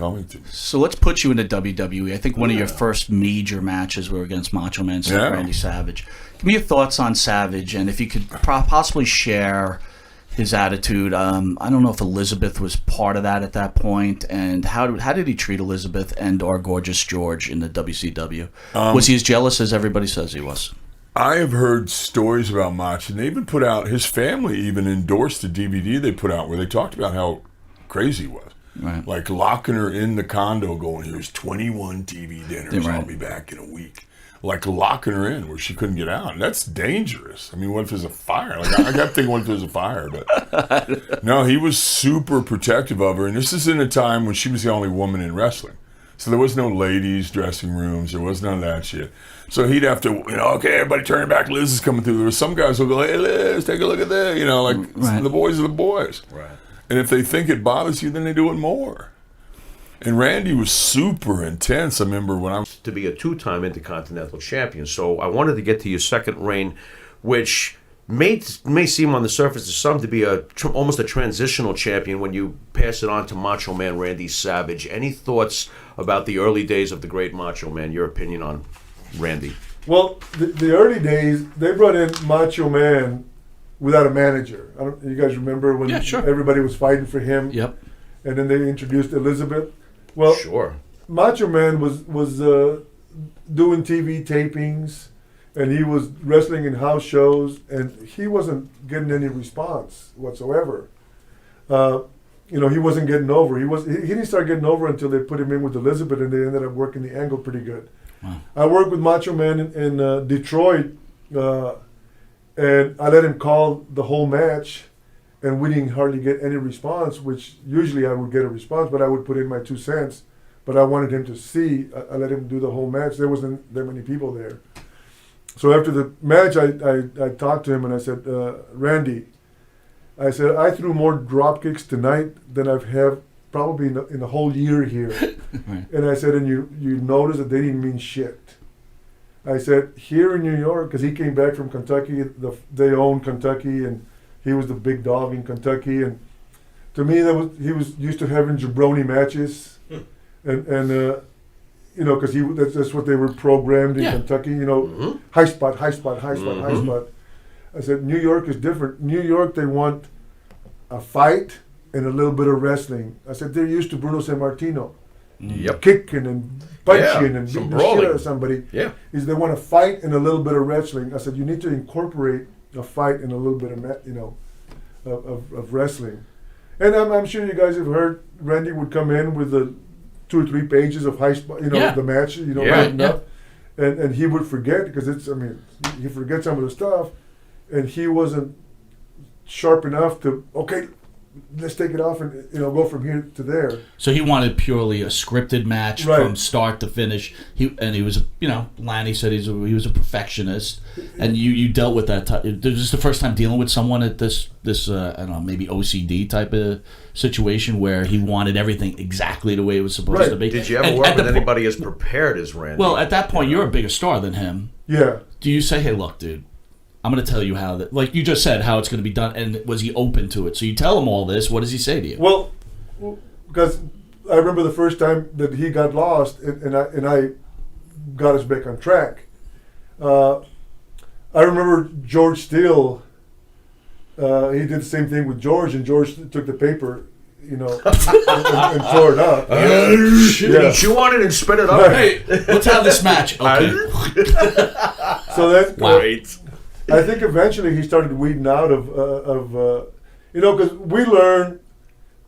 Going to. So let's put you into WWE. I think one of your first major matches were against Macho Man, Randy Savage. Give me your thoughts on Savage, and if you could possibly share his attitude. I don't know if Elizabeth was part of that at that point, and how did he treat Elizabeth and or Gorgeous George in the WCW? Was he as jealous as everybody says he was? I have heard stories about Macho, and they even put out, his family even endorsed the DVD they put out where they talked about how crazy he was. Right. Like locking her in the condo going, here's 21 TV dinners, I'll be back in a week. Like locking her in where she couldn't get out. And that's dangerous. I mean, what if there's a fire? Like I got to think, what if there's a fire? But no, he was super protective of her. And this is in a time when she was the only woman in wrestling. So there was no ladies' dressing rooms. There was none of that shit. So he'd have to, okay, everybody turn back. Liz is coming through. There were some guys who would go, hey, Liz, take a look at that. The boys are the boys. Right. And if they think it bothers you, then they do it more. And Randy was super intense. I remember when I was... To be a two-time Intercontinental Champion. So I wanted to get to your second reign, which may seem on the surface to some to be almost a transitional champion when you pass it on to Macho Man Randy Savage. Any thoughts about the early days of the great Macho Man? Your opinion on Randy? Well, the early days, they brought in Macho Man without a manager. You guys remember when everybody was fighting for him? Yep. And then they introduced Elizabeth. Well, sure. Macho Man was doing TV tapings, and he was wrestling in house shows, and he wasn't getting any response whatsoever. He wasn't getting over. He didn't start getting over until they put him in with Elizabeth, and they ended up working the angle pretty good. Wow. I worked with Macho Man in Detroit, and I let him call the whole match, and we didn't hardly get any response, which usually I would get a response, but I would put in my 2 cents. But I wanted him to see. I let him do the whole match. There wasn't that many people there. So after the match, I talked to him and I said, Randy, I said, I threw more drop kicks tonight than I've had probably in the whole year here. Right. And I said, and you notice that they didn't mean shit. I said, here in New York, because he came back from Kentucky, they owned Kentucky, and he was the big dog in Kentucky. And to me, he was used to having jabroni matches. And because that's what they were programmed in Kentucky, high spot. I said, New York is different. New York, they want a fight and a little bit of wrestling. I said, they're used to Bruno Sammartino. Yep. Kicking and punching and beating the shit out of somebody. Yeah. They want a fight and a little bit of wrestling. I said, you need to incorporate a fight and a little bit of wrestling. And I'm sure you guys have heard Randy would come in with the 2 or 3 pages of the match, written up, and he would forget because he forgets some of the stuff, and he wasn't sharp enough to let's take it off and go from here to there. So he wanted purely a scripted match from start to finish. He was, Lanny said he was a perfectionist, and you dealt with that. This is the first time dealing with someone at this I don't know, maybe OCD type of situation where he wanted everything exactly the way it was supposed to be. Did you ever work with anybody as prepared as Randy? Well, at that point, you're a bigger star than him. Yeah. Do you say, hey, look, dude, I'm going to tell you how that, like you just said, how it's going to be done, and was he open to it? So you tell him all this. What does he say to you? Well, because I remember the first time that he got lost, and I got us back on track. I remember George Steele. He did the same thing with George, and George took the paper, and tore it up. Chew on it and spit it up. Hey, let's have this match. Okay. So then, Wait. I think eventually he started weeding out of because we learned.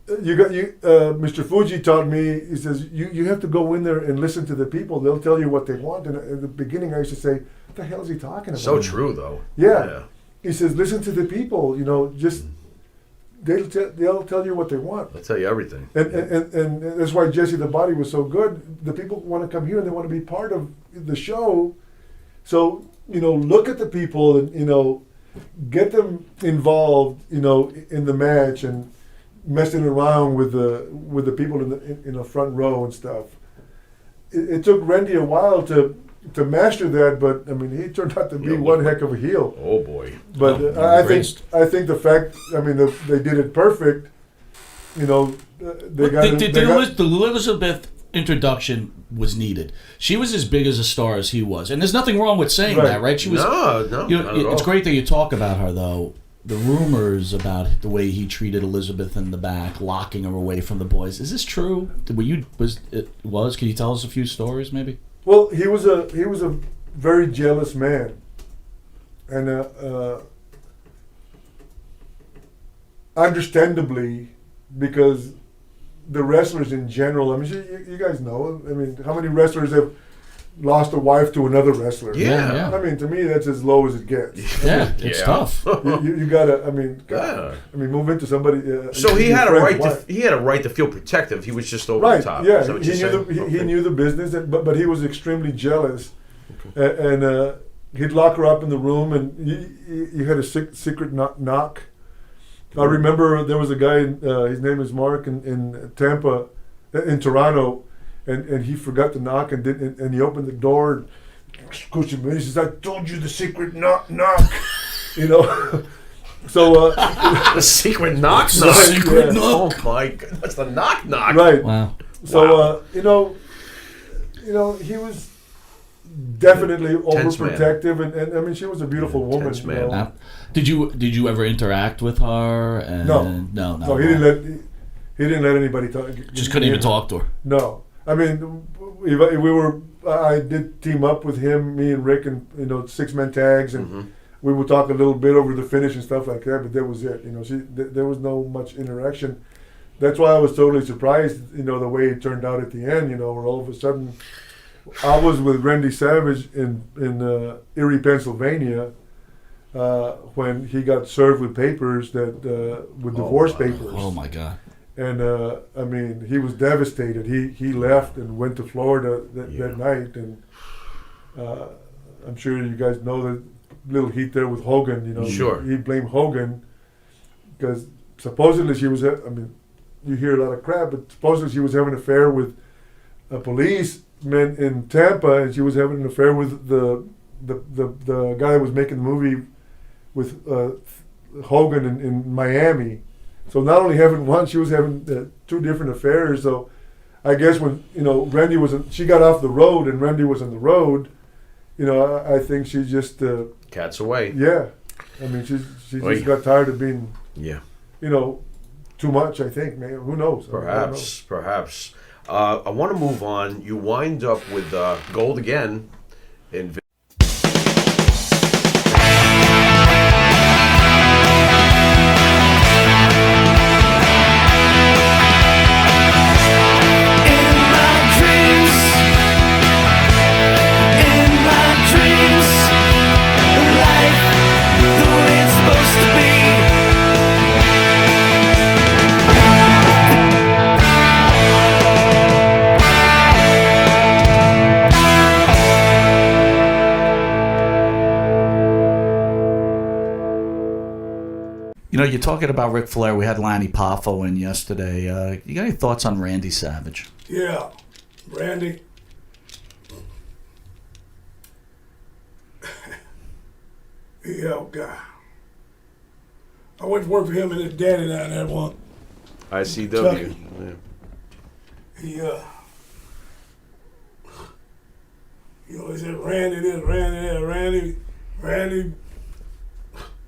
Mr. Fuji taught me. He says you have to go in there and listen to the people. They'll tell you what they want. And at the beginning, I used to say, "What the hell is he talking about?" So true, though. Yeah. He says, "Listen to the people. Just they'll tell you what they want. They'll tell you everything." And that's why Jesse the Body was so good. The people want to come here and they want to be part of the show. So. Look at the people and, get them involved, in the match and messing around with the people in the front row and stuff. It took Randy a while to master that, but he turned out to be one heck of a heel. Oh boy! But I think the fact, they did it perfect. you know, the Elizabeth introduction was needed. She was as big as a star as he was, and there's nothing wrong with saying that, right? She was. No, You know, not at all. it's great that you talk about her, though. The rumors about the way he treated Elizabeth in the back, locking her away from the boys. Is this true? Can you tell us a few stories, maybe? Well, he was a very jealous man, and understandably, because the wrestlers in general. I mean, you guys know. I mean, how many wrestlers have lost a wife to another wrestler? Yeah. I mean, to me, that's as low as it gets. Yeah, it's tough. You gotta. I mean, God, I mean, move into somebody. So he had a right wife. to. He had a right to feel protective. He was just over Right. the top. Yeah. Is that what you're saying? He knew the business, but he was extremely jealous, and he'd lock her up in the room, and you had a secret knock. I remember there was a guy. His name is Mark in Tampa, in Toronto. And he forgot to knock and he opened the door and scooched him. He says, "I told you the secret knock." You know. So the secret knock. Secret knock. Oh my God, that's the knock. Right. Wow. So you know, he was definitely overprotective, and I mean, she was a beautiful woman. Tense man. Now, did you ever interact with her? And No. No. He didn't let anybody talk. Just couldn't even talk to her. No. I mean, I did team up with him, me and Rick, and 6-man tags, and we would talk a little bit over the finish and stuff like that. But that was it. There was no much interaction. That's why I was totally surprised, the way it turned out at the end. Where all of a sudden, I was with Randy Savage in Erie, Pennsylvania, when he got served with papers with divorce papers. Oh my God. And I mean, he was devastated. He left and went to Florida that night, and I'm sure you guys know the little heat there with Hogan. Sure. He blamed Hogan because supposedly she was. I mean, you hear a lot of crap, but supposedly she was having an affair with a policeman in Tampa, and she was having an affair with the guy that was making the movie with Hogan in Miami. So not only having one, she was having 2 different affairs. So I guess when Randy she got off the road and Randy was on the road. I think she just Cat's away. Yeah, I mean she just got tired of being too much. I think, man. Who knows? Perhaps. I want to move on. You wind up with gold again in. You're talking about Ric Flair. We had Lanny Poffo in yesterday. You got any thoughts on Randy Savage? Yeah, Randy. Yeah, guy. I went to work for him and his daddy down there one. ICW. Yeah. He he said Randy this, Randy that, Randy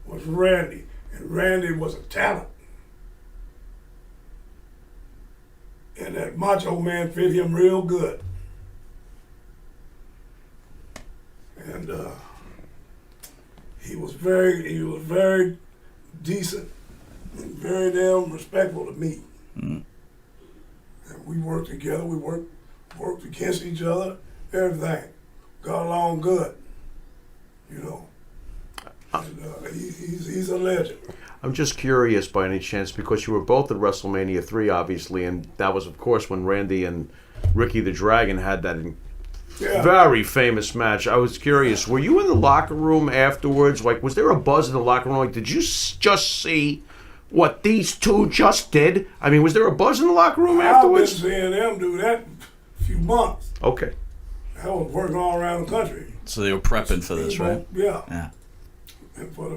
was Randy. And Randy was a talent. And that Macho Man fit him real good. And he was very decent and very damn respectful to me. And we worked together, we worked against each other, everything. Got along good, And, he's a legend. I'm just curious, by any chance, because you were both at WrestleMania 3, obviously, and that was, of course, when Randy and Ricky the Dragon had that very famous match. I was curious, were you in the locker room afterwards? Like, was there a buzz in the locker room? Like, did you just see what these two just did? I mean, was there a buzz in the locker room afterwards? I've been seeing them do that a few months. Okay. I was working all around the country. So they were prepping for this, right? Yeah. And for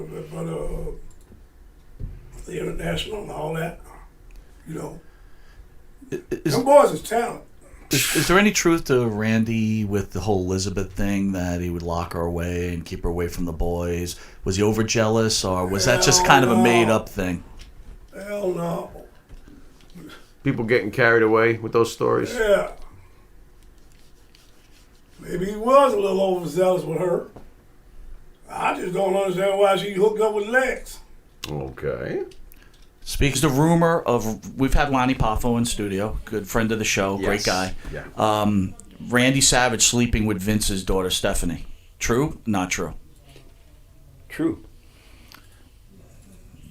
the international and all that, You know, Is, them boys is talent. is there any truth to Randy with the whole Elizabeth thing, that he would lock her away and keep her away from the boys? Was he over jealous, or was that just kind of a made up thing? Hell no. People getting carried away with those stories. Yeah. Maybe he was a little overzealous with her. I just don't understand why she hooked up with Lex. Okay. Speaks the rumor of, we've had Lonnie Poffo in studio, good friend of the show, great guy. Yeah. Randy Savage sleeping with Vince's daughter Stephanie. True? Not true? True.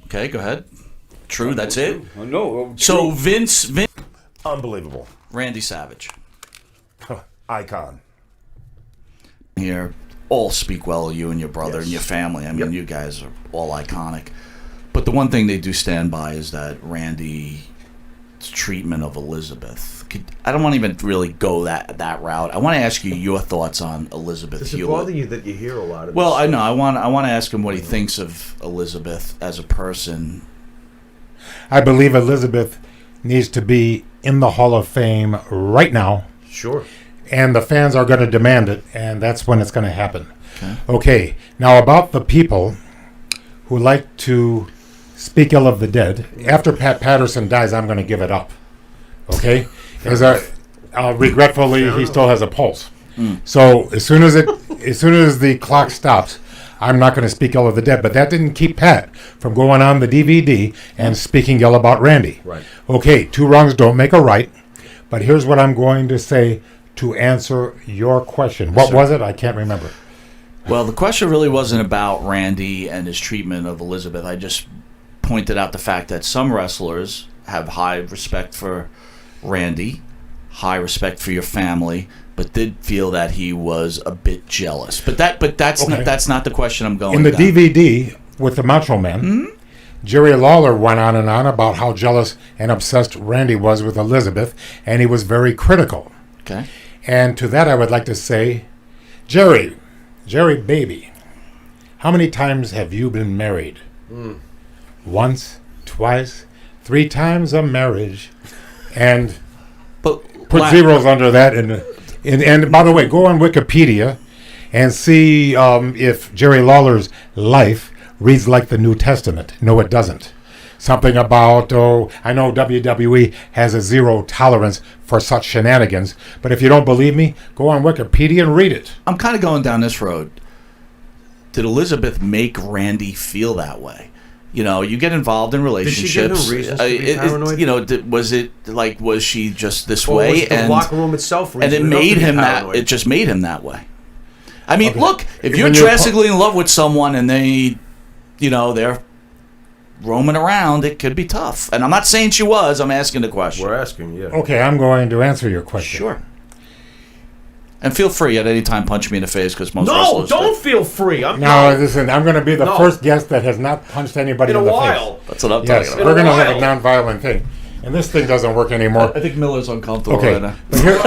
Okay, go ahead. True, that's it? No. So Vince, Unbelievable. Randy Savage. Icon. Here, all speak well of you and your brother and your family. I mean, Yep. you guys are all iconic. But the one thing they do stand by is that Randy's treatment of Elizabeth. I don't want to even really go that route. I want to ask you your thoughts on Elizabeth Does it Hewitt. bother you that you hear a lot of Well, this? I know. I want to ask him what he thinks of Elizabeth as a person. I believe Elizabeth needs to be in the Hall of Fame right now, Sure. and the fans are going to demand it, and that's when it's going to happen. Okay, now about the people who like to speak ill of the dead, after Pat Patterson dies, I'm going to give it up. Okay? Regretfully, he still has a pulse. So as soon as the clock stops, I'm not going to speak ill of the dead. But that didn't keep Pat from going on the DVD and speaking ill about Randy. Right. Okay, two wrongs don't make a right. But here's what I'm going to say to answer your question. What was it? I can't remember. Well, the question really wasn't about Randy and his treatment of Elizabeth. I just pointed out the fact that some wrestlers have high respect for Randy, high respect for your family, but did feel that he was a bit jealous. But that's Okay. that's not the question I'm going. In the down. DVD with the Macho Man, Jerry Lawler went on and on about how jealous and obsessed Randy was with Elizabeth, and he was very critical. Okay. And to that I would like to say, Jerry baby, how many times have you been married? Once, twice, 3 times a marriage, and But put zeros under that. And by the way, go on Wikipedia and see if Jerry Lawler's life reads like the New Testament. No, it doesn't. Something about, I know WWE has a zero tolerance for such shenanigans, but if you don't believe me, go on Wikipedia and read it. I'm kind of going down this road. Did Elizabeth make Randy feel that way? You know, you get involved in relationships. Did she give him reasons to be paranoid? You know, was she just this Or way? was the locker room itself and it reason enough made to be him paranoid? that. It just made him that way. I mean, Okay. look, if When you're you're drastically in love with someone and they, they're roaming around, it could be tough. And I'm not saying she was. I'm asking the question. We're asking, yeah. Okay, I'm going to answer your question. Sure. And feel free at any time punch me in the face because most No, wrestlers don't do. feel free. I'm Now, listen, I'm going to be the No. first guest that has not punched anybody in in, a the while. face. That's what I'm Yes, talking we're about. going to have a while. non-violent thing. And this thing doesn't work anymore. I think Miller's uncomfortable Okay, right now. but here,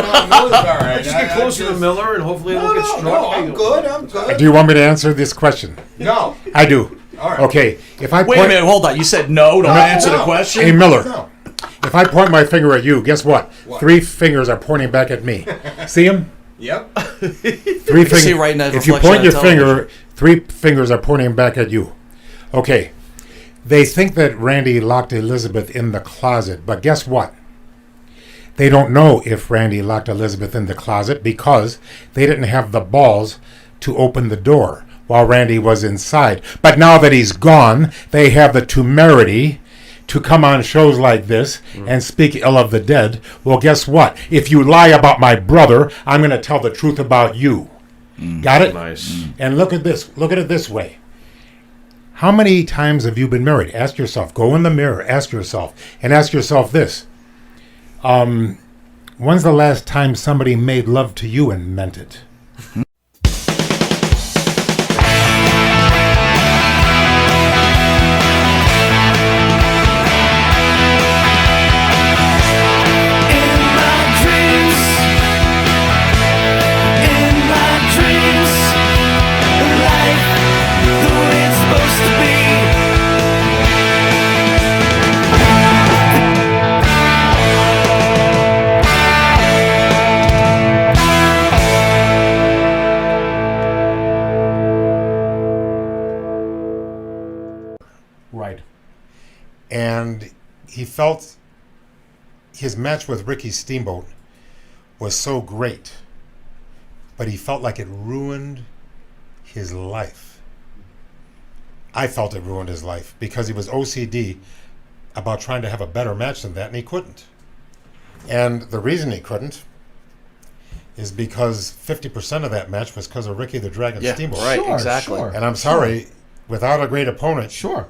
Just get closer to Miller and hopefully it'll get struck. No, I'm good. do you want me to answer this question? No. I do. All right. Okay, if I Wait point, a minute, hold on. You said no, don't answer the question? Hey, Miller, No. if I point my finger at you, guess what? 3 fingers are pointing back at me. See him? Yep. 3 fingers. see right in that If you reflection point your on finger, 3 fingers are pointing back at you. Okay. They think that Randy locked Elizabeth in the closet, but guess what? They don't know if Randy locked Elizabeth in the closet because they didn't have the balls to open the door while Randy was inside. But now that he's gone, they have the temerity to come on shows like this and speak ill of the dead. Well, guess what? If you lie about my brother, I'm going to tell the truth about you. Got it? Nice. And look at this. Look at it this way. How many times have you been married? Ask yourself. Go in the mirror. Ask yourself. And ask yourself this. When's the last time somebody made love to you and meant it? he felt his match with Ricky Steamboat was so great, but he felt like it ruined his life. I felt it ruined his life because he was OCD about trying to have a better match than that, and he couldn't. And the reason he couldn't is because 50% of that match was because of Ricky the Dragon Steamboat. Right, Sure, exactly. sure. And I'm sorry, without a great opponent, Sure.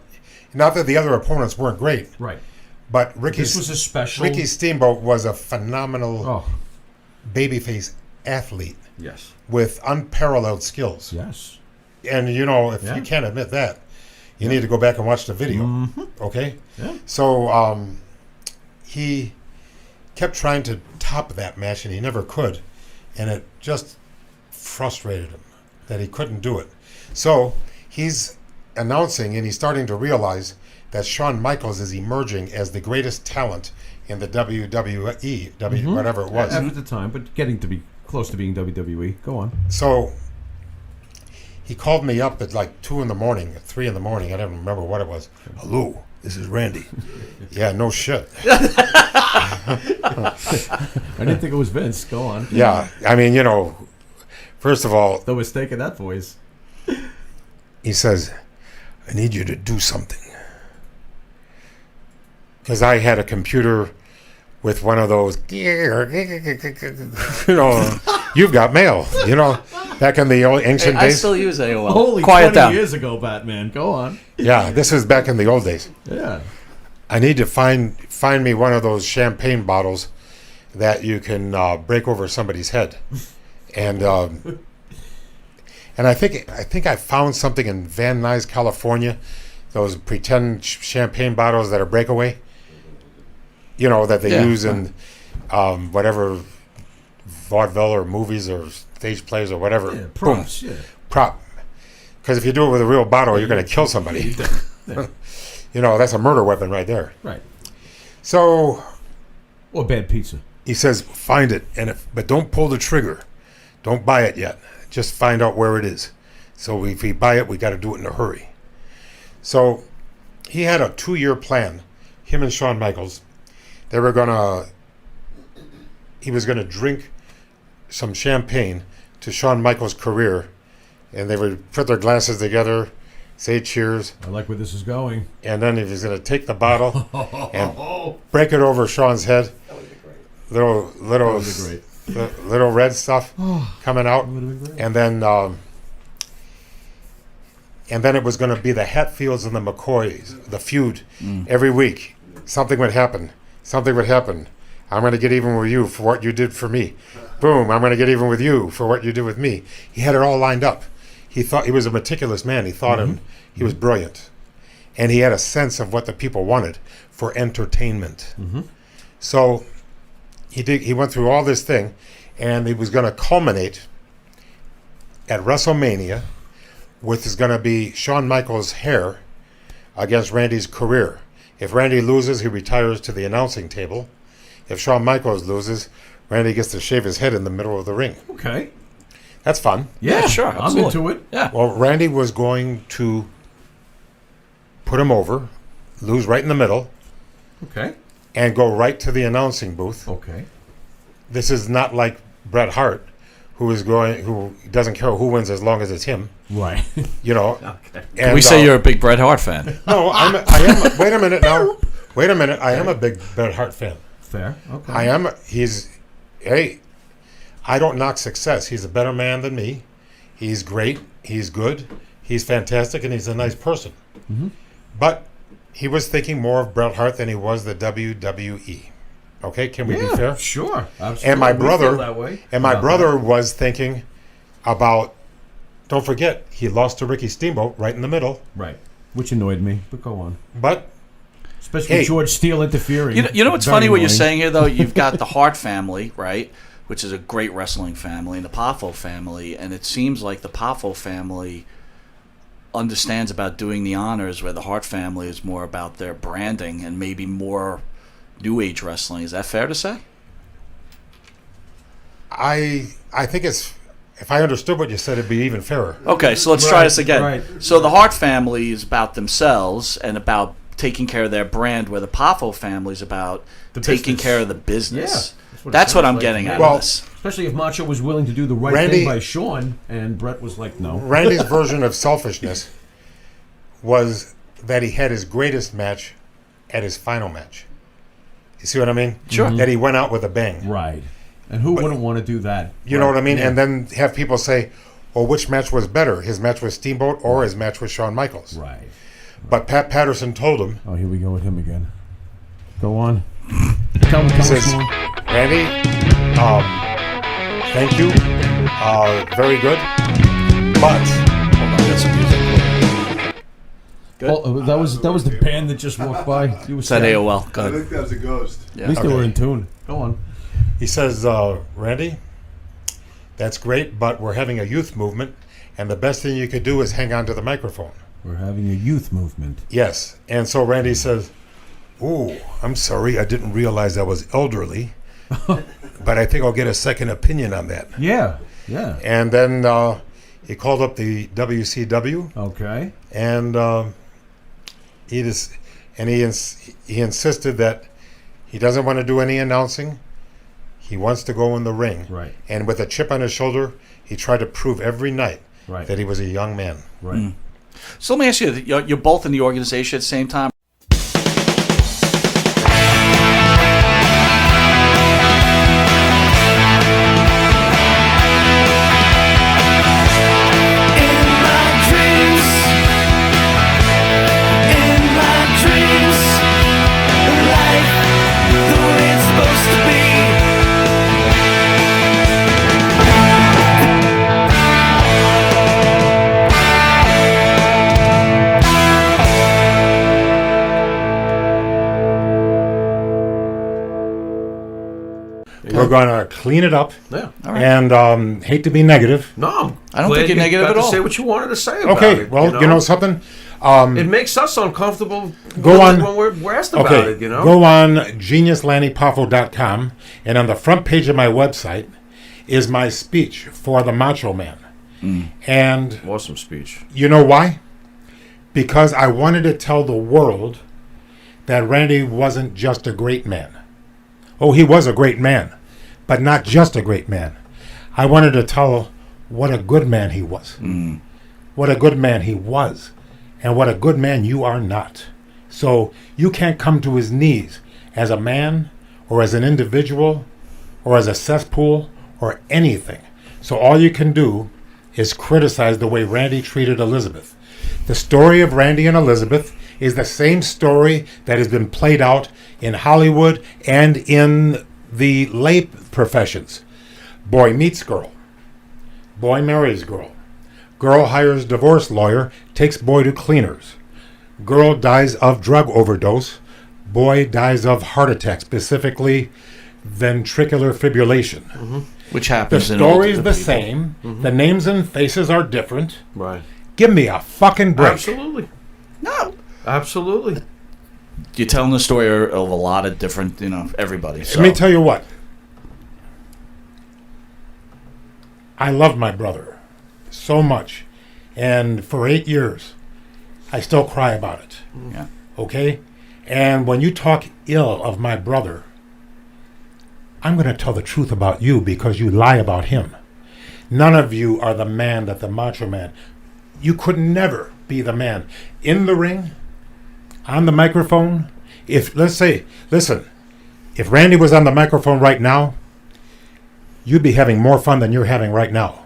not that the other opponents weren't great, Right. but This was a special. Ricky Steamboat was a phenomenal Oh, babyface athlete yes. with unparalleled skills. Yes. And you know, if Yeah. you can't admit that, you need to go back and watch the video. Okay? Yeah. So he kept trying to top that match, and he never could. And it just frustrated him that he couldn't do it. So he's announcing, and he's starting to realize that Shawn Michaels is emerging as the greatest talent in the WWE, whatever it was. At the time, but getting to be close to being WWE. Go on. So he called me up at like 2 in the morning, 3 in the morning. I don't remember what it was. Hello, this is Randy. Yeah, no shit. I didn't think it was Vince. Go on. Yeah, I mean, you know, first of all, The mistake in that voice. he says, I need you to do something. Because I had a computer with one of those, you know, you've got mail, you know, back in the old ancient I days. still use AOL. Holy, Quiet 20 down. years ago, Batman. Go on. Yeah, this was back in the old days. Yeah. I need to find me one of those champagne bottles that you can break over somebody's head, and I think I found something in Van Nuys, California, those pretend champagne bottles that are breakaway, you know, that they use in whatever vaudeville or movies or stage plays or whatever. Yeah, props. Yeah. Prop. Because if you do it with a real bottle, you're going to kill somebody. You know, that's a murder weapon right there. Right. So Or bad pizza. he says, find it, but don't pull the trigger. Don't buy it yet. Just find out where it is. So if we buy it, we got to do it in a hurry. So he had a 2-year plan, him and Shawn Michaels. He was going to drink some champagne to Shawn Michaels' career, and they would put their glasses together, say cheers, I like where this is going. and then he was going to take the bottle and break it over Shawn's head. Little That would be great. little red stuff coming out, That would have been great. and then it was going to be the Hatfields and the McCoys, the feud. Every week, something would happen. Something would happen. I'm going to get even with you for what you did for me. Boom! I'm going to get even with you for what you did with me. He had it all lined up. He thought he was a meticulous man. He thought he was brilliant, and he had a sense of what the people wanted for entertainment. So he went through all this thing, and he was going to culminate at WrestleMania with is going to be Shawn Michaels' hair against Randy's career. If Randy loses, he retires to the announcing table. If Shawn Michaels loses, Randy gets to shave his head in the middle of the ring. Okay. That's fun. Yeah, sure. I'm Absolutely. into it. Yeah. Well, Randy was going to put him over, lose right in the middle, Okay. and go right to the announcing booth. Okay. This is not like Bret Hart, who doesn't care who wins as long as it's him. Right. You know. Okay. And, We say you're a big Bret Hart fan. No, I am. Wait a minute now. Wait a minute. I am a big Bret Hart fan. Fair. Okay. I am. Hey, I don't knock success. He's a better man than me. He's great. He's good. He's fantastic, and he's a nice person. But he was thinking more of Bret Hart than he was the WWE. Okay, can we be Yeah, fair? sure. Absolutely. And my We brother, feel that way and my about brother that. was thinking about. Don't forget, he lost to Ricky Steamboat right in the middle. Right. Which annoyed me, but go on. But Especially Hey. George Steele interfering. You know what's Very funny what you're annoying. saying here, though? You've got the Hart family, right? Which is a great wrestling family, and the Poffo family. And it seems like the Poffo family understands about doing the honors, where the Hart family is more about their branding and maybe more New Age wrestling. Is that fair to say? I think it's. If I understood what you said, it'd be even fairer. Okay, so let's try this again. right. So the Hart family is about themselves and about taking care of their brand, where the Poffo family's about taking business. care of the business. Yeah, That's what it I'm sounds getting like. out Well, of this. Especially if Macho was willing to do the right Randy- thing by Sean, and Brett was like, no. Randy's version of selfishness was that he had his greatest match at his final match. You see what I mean? Sure. That he went out with a bang. Right. And who wouldn't want to do that? You know what I mean? Yeah. And then have people say, well, which match was better, his match with Steamboat or his match with Shawn Michaels? Right. But Pat Patterson told him, Oh, here we go with him again. Go on. Tell me, says, Sean. Randy, thank you, very good, but Hold on, I got some music. Good. Oh, that was the band that just walked by. He was It's that sad. AOL. Go I ahead. think that was a ghost. At least they Okay. were in tune. Go on. he says, Randy, that's great, but we're having a youth movement, and the best thing you could do is hang on to the microphone. We're having a youth movement. Yes. And so Randy says, ooh, I'm sorry, I didn't realize I was elderly, but I think I'll get a second opinion on that. Yeah. Yeah. And then he called up the WCW, Okay. and he insisted that he doesn't want to do any announcing. He wants to go in the ring. Right. And with a chip on his shoulder, he tried to prove every night Right. that he was a young man. Right. So let me ask you: you're both in the organization at the same time. We're going to clean it up. Yeah. And hate to be negative. No, I don't glad think you're you negative got at to all. say what you wanted to say about Okay, it. well, you know something? it makes us uncomfortable. Go on. when we're asked about Okay, it. You know, go on geniuslannypoffo.com, and on the front page of my website is my speech for the Macho Man. And awesome speech. you know why? Because I wanted to tell the world that Randy wasn't just a great man. Oh, he was a great man, but not just a great man. I wanted to tell what a good man he was. What a good man he was. And what a good man you are not. So you can't come to his knees as a man or as an individual or as a cesspool or anything. So all you can do is criticize the way Randy treated Elizabeth. The story of Randy and Elizabeth is the same story that has been played out in Hollywood and in the lay professions. Boy meets girl. Boy marries girl. Girl hires divorce lawyer, takes boy to cleaners. Girl dies of drug overdose. Boy dies of heart attack, specifically ventricular fibrillation. Which The happens in story's older the people. same. The names and faces are different. Right. Give me a fucking break. Absolutely. No, Absolutely. you're telling the story of a lot of different, everybody. So. Let me tell you what. I love my brother so much. And for 8 years, I still cry about it. Yeah. Okay? And when you talk ill of my brother, I'm going to tell the truth about you because you lie about him. None of you are the man that the Macho Man. You could never be the man. In the ring, on the microphone, if Randy was on the microphone right now, you'd be having more fun than you're having right now.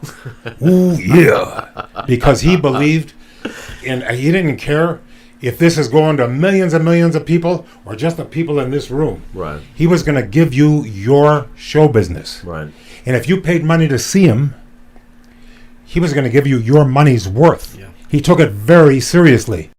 Ooh, yeah. Because he believed, and he didn't care if this is going to millions and millions of people or just the people in this room. Right. He was going to give you your show business. Right. And if you paid money to see him, he was going to give you your money's worth. Yeah. He took it very seriously.